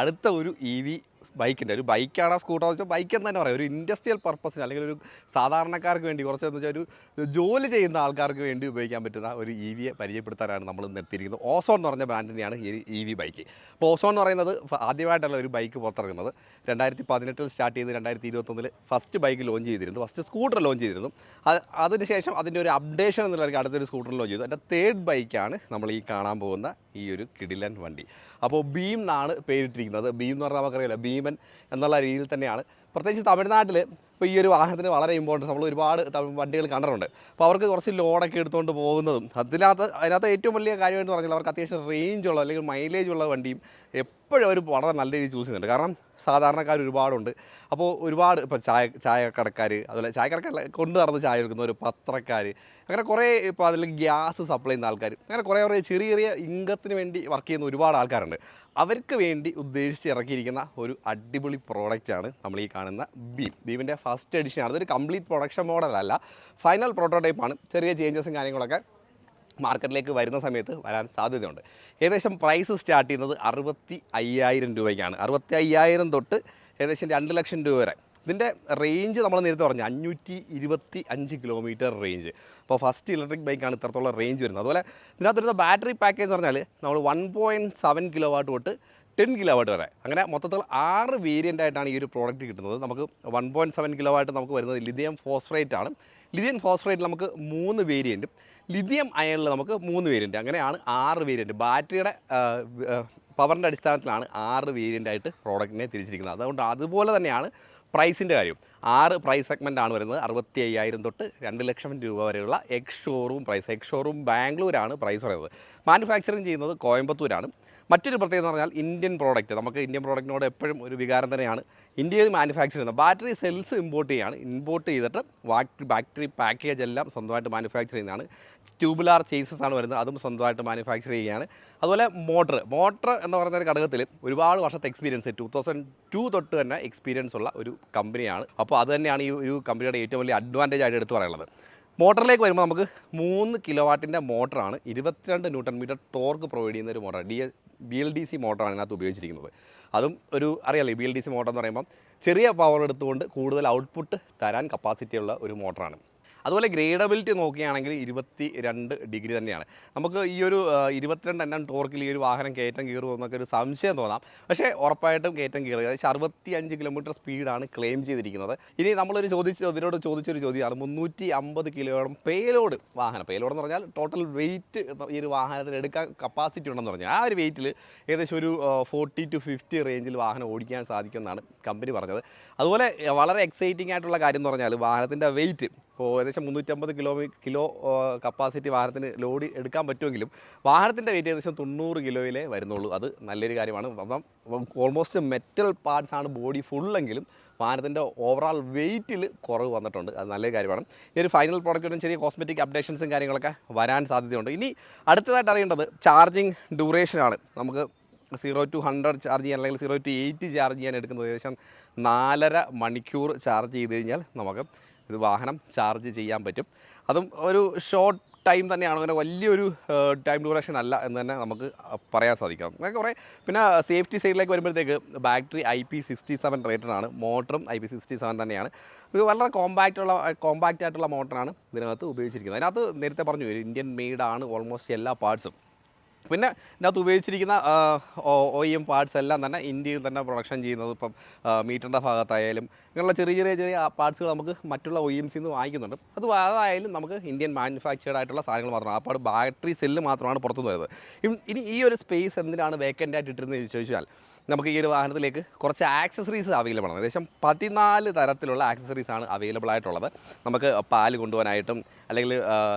അടുത്ത ഒരു ബൈക്കിൻ്റെ ഒരു ബൈക്കാണോ സ്കൂട്ടറോ വെച്ചാൽ ബൈക്ക് എന്ന് തന്നെ പറയാം. ഒരു ഇൻഡസ്ട്രിയൽ പർപ്പസിന് അല്ലെങ്കിൽ ഒരു സാധാരണക്കാർക്ക് വേണ്ടി കുറച്ചെന്ന് വെച്ചാൽ ഒരു ജോലി ചെയ്യുന്ന ആൾക്കാർക്ക് വേണ്ടി ഉപയോഗിക്കാൻ പറ്റുന്ന ഒരു വിയെ പരിചയപ്പെടുത്താനാണ് നമ്മൾ ഇന്ന് എത്തിയിരിക്കുന്നത്. ഓസോൺ എന്ന് പറഞ്ഞ ബ്രാൻഡിനെയാണ് ഈ വി ബൈക്ക്. അപ്പോൾ ഓസോൺ എന്ന് പറയുന്നത് ആദ്യമായിട്ടുള്ള ഒരു ബൈക്ക് പുറത്തിറങ്ങുന്നത് 2018 സ്റ്റാർട്ട് ചെയ്ത് 2021 ഫസ്റ്റ് ബൈക്ക് ലോഞ്ച് ചെയ്തിരുന്നു, ഫസ്റ്റ് സ്കൂട്ടർ ലോഞ്ച് ചെയ്തിരുന്നു. അതിനുശേഷം അതിൻ്റെ ഒരു അപ്ഡേഷൻ എന്നുള്ളവർക്ക് അടുത്തൊരു സ്കൂട്ടർ ലോഞ്ച് ചെയ്തു. എൻ്റെ തേർഡ് ബൈക്കാണ് നമ്മൾ ഈ കാണാൻ പോകുന്ന ഈ ഒരു കിടിലൻ വണ്ടി. അപ്പോൾ ബീം എന്നാണ് പേരിട്ടിരിക്കുന്നത്. ബീം എന്ന് പറഞ്ഞാൽ നമുക്കറിയില്ല, ഭീമൻ എന്നുള്ള രീതിയിൽ തന്നെയാണ്. പ്രത്യേകിച്ച് തമിഴ്നാട്ടിൽ ഇപ്പോൾ ഈ ഒരു വാഹനത്തിന് വളരെ ഇമ്പോർട്ടൻസ്, നമ്മൾ ഒരുപാട് വണ്ടികൾ കണ്ടിട്ടുണ്ട്. അപ്പോൾ അവർക്ക് കുറച്ച് ലോഡൊക്കെ എടുത്തുകൊണ്ട് പോകുന്നതും അതിനകത്ത് ഏറ്റവും വലിയ കാര്യമായിട്ട് പറഞ്ഞാൽ അവർക്ക് അത്യാവശ്യം റേഞ്ചുള്ള അല്ലെങ്കിൽ മൈലേജ് ഉള്ള വണ്ടിയും എപ്പോഴും അവർ വളരെ നല്ല രീതിയിൽ ചൂസ് ചെയ്യുന്നുണ്ട്. കാരണം സാധാരണക്കാർ ഒരുപാടുണ്ട്. അപ്പോൾ ഒരുപാട് ഇപ്പോൾ ചായക്കടക്കാർ, അതുപോലെ ചായക്കടക്കാർ കൊണ്ട് നടന്ന് ചായ എടുക്കുന്ന ഒരു പത്രക്കാർ, അങ്ങനെ കുറേ ഇപ്പോൾ അതിൽ ഗ്യാസ് സപ്ലൈ ചെയ്യുന്ന ആൾക്കാർ, അങ്ങനെ കുറേ ചെറിയ ചെറിയ ഇൻകത്തിന് വേണ്ടി വർക്ക് ചെയ്യുന്ന ഒരുപാട് ആൾക്കാരുണ്ട്. അവർക്ക് വേണ്ടി ഉദ്ദേശിച്ച് ഇറക്കിയിരിക്കുന്ന ഒരു അടിപൊളി പ്രോഡക്റ്റാണ് നമ്മൾ ഈ കാണുന്ന ബീമിൻ്റെ ഫസ്റ്റ് എഡിഷനാണ്. അതൊരു കംപ്ലീറ്റ് പ്രൊഡക്ഷൻ മോഡലല്ല, ഫൈനൽ പ്രോട്ടോടൈപ്പാണ്. ചെറിയ ചേഞ്ചസും കാര്യങ്ങളൊക്കെ മാർക്കറ്റിലേക്ക് വരുന്ന സമയത്ത് വരാൻ സാധ്യതയുണ്ട്. ഏകദേശം പ്രൈസ് സ്റ്റാർട്ട് ചെയ്യുന്നത് 65,000 രൂപയ്ക്കാണ്. 65,000 തൊട്ട് ഏകദേശം 2 ലക്ഷം രൂപ വരെ. ഇതിൻ്റെ റേഞ്ച് നമ്മൾ നേരത്തെ പറഞ്ഞു 525 കിലോമീറ്റർ റേഞ്ച്. അപ്പോൾ ഫസ്റ്റ് ഇലക്ട്രിക് ബൈക്കാണ് ഇത്രത്തോളം റേഞ്ച് വരുന്നത്. അതുപോലെ ഇതിനകത്ത് വരുന്ന ബാറ്ററി പാക്കേജ് എന്ന് പറഞ്ഞാൽ നമ്മൾ 1.7 കിലോ വാട്ട് തൊട്ട് 10 കിലോ വാട്ട് വരെ, അങ്ങനെ മൊത്തത്തിൽ 6 വേരിയൻ്റ് ആയിട്ടാണ് ഈ ഒരു പ്രോഡക്റ്റ് കിട്ടുന്നത്. നമുക്ക് 1.7 കിലോ വാട്ട് നമുക്ക് വരുന്നത് ലിഥിയം ഫോസ്ഫറേറ്റ് ആണ്. ലിഥിയം ഫോസ്ഫറേറ്റിൽ നമുക്ക് 3 വേരിയൻറ്റും, ലിഥിയം അയണിൽ നമുക്ക് 3 വേരിയൻറ്റ്, അങ്ങനെയാണ് 6 വേരിയൻറ്റ്. ബാറ്ററിയുടെ പവറിൻ്റെ അടിസ്ഥാനത്തിലാണ് 6 വേരിയൻ്റായിട്ട് പ്രോഡക്റ്റിനെ തിരിച്ചിരിക്കുന്നത്. അതുകൊണ്ട് അതുപോലെ തന്നെയാണ് പ്രൈസിൻ്റെ കാര്യം. 6 പ്രൈസ് സെഗ്മെൻ്റാണ് വരുന്നത്. 65,000 തൊട്ട് 2 ലക്ഷം രൂപ വരെയുള്ള ex showroom price. Ex showroom ബാംഗ്ലൂരാണ് പ്രൈസ് പറയുന്നത്. മാനുഫാക്ചറിങ് ചെയ്യുന്നത് കോയമ്പത്തൂരാണ്. മറ്റൊരു പ്രത്യേകത എന്ന് പറഞ്ഞാൽ ഇന്ത്യൻ പ്രോഡക്റ്റ്. നമുക്ക് ഇന്ത്യൻ പ്രോഡക്റ്റിനോട് എപ്പോഴും ഒരു വികാരം തന്നെയാണ്. ഇന്ത്യയിൽ മാനുഫാക്ചർ ചെയ്യുന്നത് ബാറ്ററി സെൽസ് ഇമ്പോർട്ട് ചെയ്യുകയാണ്. ഇമ്പോർട്ട് ചെയ്തിട്ട് ബാറ്ററി പാക്കേജ് എല്ലാം സ്വന്തമായിട്ട് മാനുഫാക്ചർ ചെയ്യുന്നതാണ്. ട്യൂബുലാർ ചേസസ് ആണ് വരുന്നത്, അതും സ്വന്തമായിട്ട് മാനുഫാക്ചർ ചെയ്യുകയാണ്. അതുപോലെ മോട്ടർ എന്ന് പറയുന്ന ഒരു ഘടകത്തിൽ ഒരുപാട് വർഷത്തെ എക്സ്പീരിയൻസ്, 2002 തൊട്ട് തന്നെ എക്സ്പീരിയൻസ് ഉള്ള ഒരു കമ്പനിയാണ്. അപ്പോൾ അത് തന്നെയാണ് ഈ ഒരു കമ്പനിയുടെ ഏറ്റവും വലിയ അഡ്വാൻറ്റേജ് ആയിട്ട് എടുത്തു പറയുന്നത്. മോട്ടറിലേക്ക് വരുമ്പോൾ നമുക്ക് 3 കിലോ വാട്ടിൻ്റെ മോട്ടറാണ്, 22 ന്യൂട്ടൺ മീറ്റർ ടോർക്ക് പ്രൊവൈഡ് ചെയ്യുന്ന ഒരു മോട്ടർ. BLDC മോട്ടറാണ് ഇതിനകത്ത് ഉപയോഗിച്ചിരിക്കുന്നത്. അതും അറിയാലോ, BLDC മോട്ടർ എന്ന് പറയുമ്പം ചെറിയ പവർ എടുത്തുകൊണ്ട് കൂടുതൽ ഔട്ട്പുട്ട് തരാൻ കപ്പാസിറ്റിയുള്ള ഒരു മോട്ടറാണ്. അതുപോലെ ഗ്രേഡബിലിറ്റി നോക്കുകയാണെങ്കിൽ 22 ഡിഗ്രി തന്നെയാണ്. നമുക്ക് ഈ ഒരു 22 എണ്ണം ടോർക്കിൽ ഈ ഒരു വാഹനം കയറ്റം കയറുമോ എന്നൊക്കെ ഒരു സംശയം തോന്നാം. പക്ഷേ ഉറപ്പായിട്ടും കയറ്റം കയറുക. ഏകദേശം 65 കിലോമീറ്റർ സ്പീഡാണ് ക്ലെയിം ചെയ്തിരിക്കുന്നത്. ഇനി നമ്മളൊരു ഇതിനോട് ചോദിച്ചൊരു ചോദ്യമാണ്, 350 കിലോയോളം പേലോഡ് വാഹനം. പേലോഡ് എന്ന് പറഞ്ഞാൽ ടോട്ടൽ വെയിറ്റ് ഈ ഒരു വാഹനത്തിന് എടുക്കാൻ കപ്പാസിറ്റി ഉണ്ടെന്ന് പറഞ്ഞാൽ ആ ഒരു വെയിറ്റിൽ ഏകദേശം ഒരു 40 to 50 റേഞ്ചിൽ വാഹനം ഓടിക്കാൻ സാധിക്കുമെന്നാണ് കമ്പനി പറഞ്ഞത്. അതുപോലെ വളരെ എക്സൈറ്റിംഗ് ആയിട്ടുള്ള കാര്യം എന്ന് പറഞ്ഞാൽ വാഹനത്തിൻ്റെ വെയിറ്റ് ഇപ്പോൾ ഏകദേശം 350 കിലോ കപ്പാസിറ്റി വാഹനത്തിന് ലോഡ് എടുക്കാൻ പറ്റുമെങ്കിലും വാഹനത്തിൻ്റെ വെയിറ്റ് ഏകദേശം 90 കിലോയിലേ വരുന്നുള്ളൂ. അത് നല്ലൊരു കാര്യമാണ്. അപ്പം ഓൾമോസ്റ്റ് മെറ്റൽ പാർട്സ് ആണ് ബോഡി ഫുള്ളെങ്കിലും വാഹനത്തിൻ്റെ ഓവറോൾ വെയിറ്റിൽ കുറവ് വന്നിട്ടുണ്ട്. അത് നല്ലൊരു കാര്യമാണ്. ഈ ഒരു ഫൈനൽ പ്രോഡക്റ്റിനും ചെറിയ കോസ്മെറ്റിക് അപ്ഡേഷൻസും കാര്യങ്ങളൊക്കെ വരാൻ സാധ്യതയുണ്ട്. ഇനി അടുത്തതായിട്ട് അറിയേണ്ടത് ചാർജിങ് ഡ്യൂറേഷനാണ്. നമുക്ക് 0 to 100 ചാർജ് ചെയ്യാൻ അല്ലെങ്കിൽ 0 to 8 ചാർജ് ചെയ്യാൻ എടുക്കുന്നത് ഏകദേശം 4.5 മണിക്കൂർ ചാർജ് ചെയ്ത് കഴിഞ്ഞാൽ നമുക്ക് ഇത് വാഹനം ചാർജ് ചെയ്യാൻ പറ്റും. അതും ഒരു ഷോർട്ട് ടൈം തന്നെയാണ്, അങ്ങനെ വലിയൊരു ടൈം ഡ്യൂറേഷൻ അല്ല എന്ന് തന്നെ നമുക്ക് പറയാൻ സാധിക്കാം. അങ്ങനെ കുറേ പിന്നെ സേഫ്റ്റി സൈഡിലേക്ക് വരുമ്പോഴത്തേക്ക് ബാറ്ററി IP67 റേറ്റഡാണ്, മോട്ടറും IP67 തന്നെയാണ്. ഇത് വളരെ കോമ്പാക്റ്റ് ആയിട്ടുള്ള മോട്ടറാണ് ഇതിനകത്ത് ഉപയോഗിച്ചിരിക്കുന്നത്. അതിനകത്ത് നേരത്തെ പറഞ്ഞു ഇന്ത്യൻ മെയ്ഡാണ് ഓൾമോസ്റ്റ് എല്ലാ പാർട്സും. പിന്നെ ഇതിനകത്ത് ഉപയോഗിച്ചിരിക്കുന്ന OEM പാർട്സ് എല്ലാം തന്നെ ഇന്ത്യയിൽ തന്നെ പ്രൊഡക്ഷൻ ചെയ്യുന്നത്. ഇപ്പം മീറ്ററിൻ്റെ ഭാഗത്തായാലും ഇങ്ങനെയുള്ള ചെറിയ പാർട്സുകൾ നമുക്ക് മറ്റുള്ള OEMസിൽ നിന്ന് വാങ്ങിക്കുന്നുണ്ട്. അതായാലും നമുക്ക് ഇന്ത്യൻ മാനുഫാക്ചേർഡ് ആയിട്ടുള്ള സാധനങ്ങൾ മാത്രമാണ്. അപ്പോൾ ബാറ്ററി സെല്ല് മാത്രമാണ് പുറത്തുനിന്ന് വരുന്നത്. ഇനി ഈ ഒരു സ്പേസ് എന്തിനാണ് വേക്കൻ്റ് ആയിട്ട് ഇട്ടിരുന്നത് ചോദിച്ചാൽ, നമുക്ക് ഈ ഒരു വാഹനത്തിലേക്ക് കുറച്ച് ആക്സസറീസ് അവൈലബിൾ ആണ്. ഏകദേശം 14 തരത്തിലുള്ള ആക്സസറീസാണ് അവൈലബിൾ ആയിട്ടുള്ളത്. നമുക്ക് പാല് കൊണ്ടുപോകാനായിട്ടും അല്ലെങ്കിൽ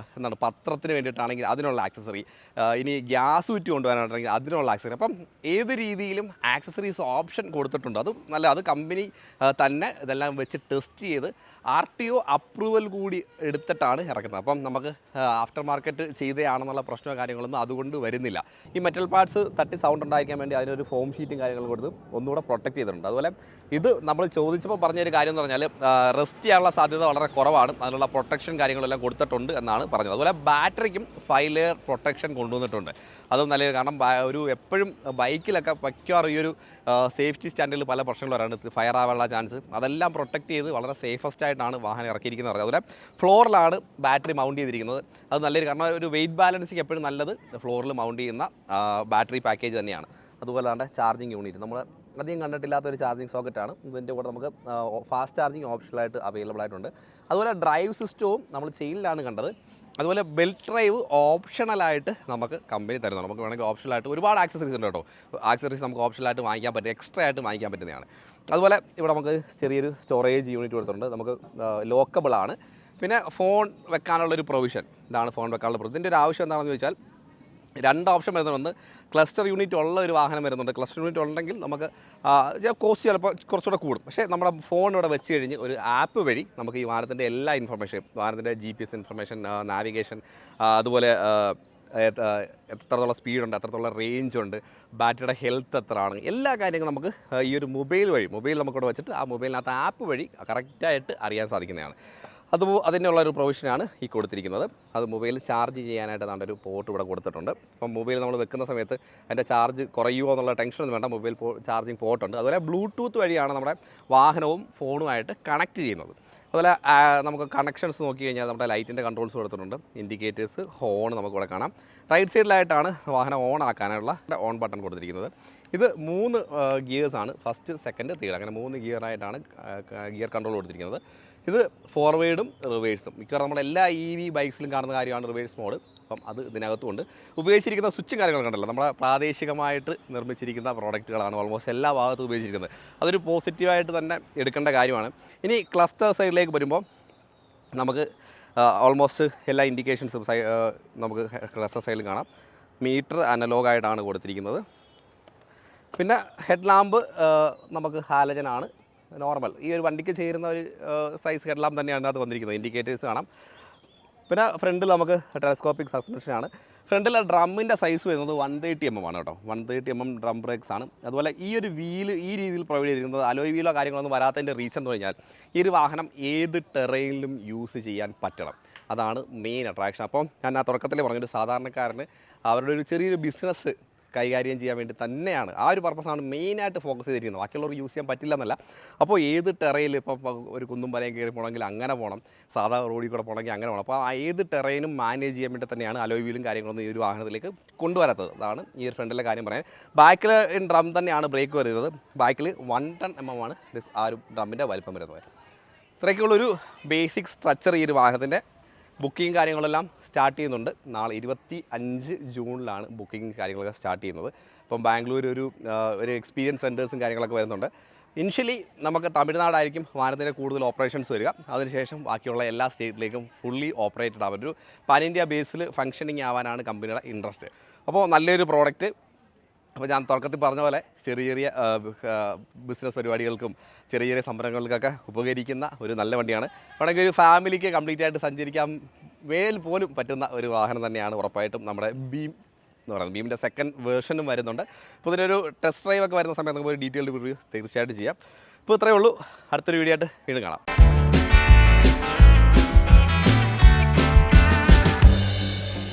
പത്രത്തിന് വേണ്ടിയിട്ടാണെങ്കിൽ അതിനുള്ള ആക്സസറി, ഇനി ഗ്യാസ് ഊറ്റി കൊണ്ടുപോകാനായിട്ടാണെങ്കിൽ അതിനുള്ള ആക്സസറി. അപ്പം ഏത് രീതിയിലും ആക്സസറീസ് ഓപ്ഷൻ കൊടുത്തിട്ടുണ്ട്. അത് കമ്പനി തന്നെ ഇതെല്ലാം വെച്ച് ടെസ്റ്റ് ചെയ്ത് RTO അപ്രൂവൽ കൂടി എടുത്തിട്ടാണ് ഇറക്കുന്നത്. അപ്പം നമുക്ക് ആഫ്റ്റർ മാർക്കറ്റ് ചെയ്തതാണെന്നുള്ള പ്രശ്നമോ കാര്യങ്ങളൊന്നും അതുകൊണ്ട് വരുന്നില്ല. ഈ മെറ്റൽ പാർട്സ് തട്ടി സൗണ്ട് ഉണ്ടായിരിക്കാൻ വേണ്ടി അതിനൊരു ഫോം ഷീറ്റും കാര്യങ്ങളും കാര്യങ്ങൾ കൊടുത്ത് ഒന്നുകൂടെ പ്രൊട്ടക്ട് ചെയ്തിട്ടുണ്ട്. അതുപോലെ ഇത് നമ്മൾ ചോദിച്ചപ്പോൾ പറഞ്ഞൊരു കാര്യം എന്ന് പറഞ്ഞാൽ റെസ്റ്റ് ചെയ്യാനുള്ള സാധ്യത വളരെ കുറവാണ്, അതിനുള്ള പ്രൊട്ടക്ഷൻ കാര്യങ്ങളെല്ലാം കൊടുത്തിട്ടുണ്ട് എന്നാണ് പറഞ്ഞത്. അതുപോലെ ബാറ്ററിക്കും 5 ലെയർ പ്രൊട്ടക്ഷൻ കൊണ്ടുവന്നിട്ടുണ്ട്. അതും നല്ലൊരു കാരണം ഒരു എപ്പോഴും ബൈക്കിലൊക്കെ മിക്കവാറും ഈ ഒരു സേഫ്റ്റി സ്റ്റാൻഡിൽ പല പ്രശ്നങ്ങൾ വരാണ്, ഫയർ ആവാനുള്ള ചാൻസ്, അതെല്ലാം പ്രൊട്ടക്ട് ചെയ്ത് വളരെ സേഫസ്റ്റ് ആയിട്ടാണ് വാഹനം ഇറക്കിയിരിക്കുന്നത്. അതുപോലെ ഫ്ലോറിലാണ് ബാറ്ററി മൗണ്ട് ചെയ്തിരിക്കുന്നത്. അത് നല്ലൊരു കാരണം ഒരു വെയിറ്റ് ബാലൻസിങ് എപ്പോഴും നല്ലത് ഫ്ലോറിൽ മൗണ്ട് ചെയ്യുന്ന ബാറ്ററി പാക്കേജ് തന്നെയാണ്. അതുപോലെ തന്നെ ചാർജിങ് യൂണിറ്റ് നമ്മൾ അധികം കണ്ടിട്ടില്ലാത്തൊരു ചാർജിങ് സോക്കറ്റാണ്. ഇതിൻ്റെ കൂടെ നമുക്ക് ഫാസ്റ്റ് ചാർജിങ് ഓപ്ഷനായിട്ട് അവൈലബിൾ ആയിട്ടുണ്ട്. അതുപോലെ ഡ്രൈവ് സിസ്റ്റവും നമ്മൾ ചെയിനിലാണ് കണ്ടത്. അതുപോലെ ബെൽറ്റ് ഡ്രൈവ് ഓപ്ഷണലായിട്ട് നമുക്ക് കമ്പനി തരുന്നുണ്ട്. നമുക്ക് വേണമെങ്കിൽ ഓപ്ഷണലായിട്ട് ഒരുപാട് ആക്സസറീസ് ഉണ്ട് കേട്ടോ. ആക്സസറീസ് നമുക്ക് ഓപ്ഷണലായിട്ട് വാങ്ങിക്കാൻ പറ്റും, എക്സ്ട്രാ ആയിട്ട് വാങ്ങിക്കാൻ പറ്റുന്നതാണ്. അതുപോലെ ഇവിടെ നമുക്ക് ചെറിയൊരു സ്റ്റോറേജ് യൂണിറ്റ് കൊടുത്തിട്ടുണ്ട്, നമുക്ക് ലോക്കബിളാണ്. പിന്നെ ഫോൺ വെക്കാനുള്ളൊരു പ്രൊവിഷൻ, ഇതാണ് ഫോൺ വെക്കാനുള്ള പ്രൊവിഷൻ. ഇതിൻ്റെ ഒരു ആവശ്യം എന്താണെന്ന് ചോദിച്ചാൽ 2 ഓപ്ഷൻ വരുന്നുണ്ട്. ഒന്ന് ക്ലസ്റ്റർ യൂണിറ്റ് ഉള്ള ഒരു വാഹനം വരുന്നുണ്ട്. ക്ലസ്റ്റർ യൂണിറ്റ് ഉണ്ടെങ്കിൽ നമുക്ക് കോസ്റ്റ് ചിലപ്പോൾ കുറച്ചുകൂടെ കൂടും. പക്ഷേ നമ്മുടെ ഫോൺ ഇവിടെ വെച്ച് കഴിഞ്ഞ് ഒരു ആപ്പ് വഴി നമുക്ക് ഈ വാഹനത്തിൻ്റെ എല്ലാ ഇൻഫർമേഷനും, വാഹനത്തിൻ്റെ GPS ഇൻഫർമേഷൻ, നാവിഗേഷൻ, അതുപോലെ എത്രത്തോളം സ്പീഡുണ്ട്, എത്രത്തോളം റേഞ്ച് ഉണ്ട്, ബാറ്ററിയുടെ ഹെൽത്ത് എത്രയാണ്, എല്ലാ കാര്യങ്ങളും നമുക്ക് ഈ ഒരു മൊബൈൽ നമുക്കിവിടെ വെച്ചിട്ട് ആ മൊബൈലിനകത്ത് ആപ്പ് വഴി കറക്റ്റായിട്ട് അറിയാൻ സാധിക്കുന്നതാണ്. അതിനുള്ളൊരു പ്രൊവിഷനാണ് ഈ കൊടുത്തിരിക്കുന്നത്. അത് മൊബൈൽ ചാർജ് ചെയ്യാനായിട്ട് നമ്മുടെ ഒരു പോർട്ട് ഇവിടെ കൊടുത്തിട്ടുണ്ട്. അപ്പം മൊബൈൽ നമ്മൾ വെക്കുന്ന സമയത്ത് അതിൻ്റെ ചാർജ് കുറയുമോ എന്നുള്ള ടെൻഷനൊന്നും വേണ്ട, മൊബൈൽ ചാർജിങ് പോർട്ടുണ്ട്. അതുപോലെ ബ്ലൂടൂത്ത് വഴിയാണ് നമ്മുടെ വാഹനവും ഫോണുമായിട്ട് കണക്ട് ചെയ്യുന്നത്. അതുപോലെ നമുക്ക് കണക്ഷൻസ് നോക്കി കഴിഞ്ഞാൽ നമ്മുടെ ലൈറ്റിൻ്റെ കൺട്രോൾസ് കൊടുത്തിട്ടുണ്ട്, ഇൻഡിക്കേറ്റേഴ്സ്, ഹോൺ നമുക്കിവിടെ കാണാം. റൈറ്റ് സൈഡിലായിട്ടാണ് വാഹനം ഓൺ ആക്കാനുള്ള ഓൺ ബട്ടൺ കൊടുത്തിരിക്കുന്നത്. ഇത് 3 ഗിയേഴ്സാണ്, ഫസ്റ്റ്, സെക്കൻഡ്, തേർഡ്, അങ്ങനെ 3 ഗിയറായിട്ടാണ് ഗിയർ കൺട്രോൾ കൊടുത്തിരിക്കുന്നത്. ഇത് ഫോർവേഡും റിവേഴ്സും, മിക്കവാറും നമ്മുടെ എല്ലാ EV ബൈക്സിലും കാണുന്ന കാര്യമാണ് റിവേഴ്സ് മോഡ്. അപ്പം അത് ഇതിനകത്തുമുണ്ട്. ഉപയോഗിച്ചിരിക്കുന്ന സ്വിച്ചും കാര്യങ്ങളൊക്കെ ഉണ്ടല്ലോ, നമ്മുടെ പ്രാദേശികമായിട്ട് നിർമ്മിച്ചിരിക്കുന്ന പ്രോഡക്റ്റുകളാണ് ഓൾമോസ്റ്റ് എല്ലാ ഭാഗത്തും ഉപയോഗിച്ചിരിക്കുന്നത്. അതൊരു പോസിറ്റീവായിട്ട് തന്നെ എടുക്കേണ്ട കാര്യമാണ്. ഇനി ക്ലസ്റ്റർ സൈഡിലേക്ക് വരുമ്പോൾ നമുക്ക് ഓൾമോസ്റ്റ് എല്ലാ ഇൻഡിക്കേഷൻസും നമുക്ക് ക്ലസ്റ്റർ സൈഡിൽ കാണാം. മീറ്റർ അനലോഗായിട്ടാണ് കൊടുത്തിരിക്കുന്നത്. പിന്നെ ഹെഡ് ലാമ്പ് നമുക്ക് ഹാലജനാണ്, നോർമൽ ഈ ഒരു വണ്ടിക്ക് ചേരുന്ന ഒരു സൈസ് ഹെഡ് ലാമ്പ് തന്നെയാണ് അത് വന്നിരിക്കുന്നത്. ഇൻഡിക്കേറ്റേഴ്സ് കാണാം. പിന്നെ ഫ്രണ്ടിൽ നമുക്ക് ടെലസ്കോപ്പിക് സസ്പെൻഷനാണ്. ഫ്രണ്ടിൽ ഡ്രമ്മിൻ്റെ സൈസ് വരുന്നത് 130 mm ആണ് കേട്ടോ. 130 mm ഡ്രം ബ്രേക്സ് ആണ്. അതുപോലെ ഈ ഒരു വീല് ഈ രീതിയിൽ പ്രൊവൈഡ് ചെയ്തിരിക്കുന്നത് അലോയ് വീലോ കാര്യങ്ങളൊന്നും വരാത്തതിൻ്റെ റീസൺ എന്ന് പറഞ്ഞാൽ ഈ ഒരു വാഹനം ഏത് ടെറൈനിലും യൂസ് ചെയ്യാൻ പറ്റണം, അതാണ് മെയിൻ അട്രാക്ഷൻ. അപ്പം ഞാൻ ആ തുടക്കത്തിൽ പറഞ്ഞൊരു സാധാരണക്കാരന് അവരുടെ ഒരു ചെറിയൊരു ബിസിനസ് കൈകാര്യം ചെയ്യാൻ വേണ്ടി തന്നെയാണ്, ആ ഒരു പർപ്പസാണ് മെയിനായിട്ട് ഫോക്കസ് ചെയ്തിരിക്കുന്നത്. ബാക്കിയുള്ളവർ യൂസ് ചെയ്യാൻ പറ്റില്ല എന്നല്ല. അപ്പോൾ ഏത് ടെറയിൽ ഇപ്പോൾ ഒരു കുന്നും മലയും കയറി പോകണമെങ്കിൽ അങ്ങനെ പോകണം, സാധാ റോഡിൽ കൂടെ പോകണമെങ്കിൽ അങ്ങനെ പോകണം. അപ്പോൾ ആ ഏത് ടെറയിനും മാനേജ് ചെയ്യാൻ വേണ്ടി തന്നെയാണ് അലോയ് വീലും കാര്യങ്ങളൊന്നും ഈ ഒരു വാഹനത്തിലേക്ക് കൊണ്ടുവരാത്തത്. അതാണ് ഈ ഒരു ഫ്രണ്ടിലെ കാര്യം പറയാൻ. ബാക്കിൽ ഡ്രം തന്നെയാണ് ബ്രേക്ക് വരുന്നത്. ബാക്കിൽ 110 mm ആണ് ആ ഒരു ഡ്രമ്മിൻ്റെ വലിപ്പം വരുന്നത്. ഇത്രയൊക്കെയുള്ളൊരു ബേസിക് സ്ട്രക്ചർ ഈ ഒരു വാഹനത്തിൻ്റെ. ബുക്കിംഗ് കാര്യങ്ങളെല്ലാം സ്റ്റാർട്ട് ചെയ്യുന്നുണ്ട്. നാളെ 25 ജൂണിലാണ് ബുക്കിംഗ് കാര്യങ്ങളൊക്കെ സ്റ്റാർട്ട് ചെയ്യുന്നത്. അപ്പം ബാംഗ്ലൂർ ഒരു എക്സ്പീരിയൻസ് സെൻറ്റേഴ്സും കാര്യങ്ങളൊക്കെ വരുന്നുണ്ട്. ഇനിഷ്യലി നമുക്ക് തമിഴ്നാടായിരിക്കും വാഹനത്തിൻ്റെ കൂടുതൽ ഓപ്പറേഷൻസ് വരിക. അതിനുശേഷം ബാക്കിയുള്ള എല്ലാ സ്റ്റേറ്റിലേക്കും ഫുള്ളി ഓപ്പറേറ്റഡ് ആവാൻ ഒരു പാൻ ഇന്ത്യ ബേസിൽ ഫങ്ഷനിങ് ആവാനാണ് കമ്പനിയുടെ ഇൻട്രസ്റ്റ്. അപ്പോൾ നല്ലൊരു പ്രോഡക്റ്റ്. അപ്പോൾ ഞാൻ തുടക്കത്തിൽ പറഞ്ഞ പോലെ ചെറിയ ചെറിയ ബിസിനസ് പരിപാടികൾക്കും ചെറിയ ചെറിയ സംരംഭങ്ങൾക്കൊക്കെ ഉപകരിക്കുന്ന ഒരു നല്ല വണ്ടിയാണ്. വേണമെങ്കിൽ ഒരു ഫാമിലിക്ക് കംപ്ലീറ്റ് ആയിട്ട് സഞ്ചരിക്കാൻ പോലും പറ്റുന്ന ഒരു വാഹനം തന്നെയാണ് ഉറപ്പായിട്ടും നമ്മുടെ ബീം എന്ന് പറയുന്നത്. ബീമിൻ്റെ സെക്കൻഡ് വേർഷനും വരുന്നുണ്ട്. അപ്പോൾ ഇതിനൊരു ടെസ്റ്റ് ഡ്രൈവ് ഒക്കെ വരുന്ന സമയത്ത് നമുക്ക് ഒരു ഡീറ്റെയിൽഡ് റിവ്യൂ തീർച്ചയായിട്ടും ചെയ്യാം. ഇപ്പോൾ ഇത്രയേ ഉള്ളൂ. അടുത്തൊരു വീഡിയോ ആയിട്ട് വീണ്ടും കാണാം.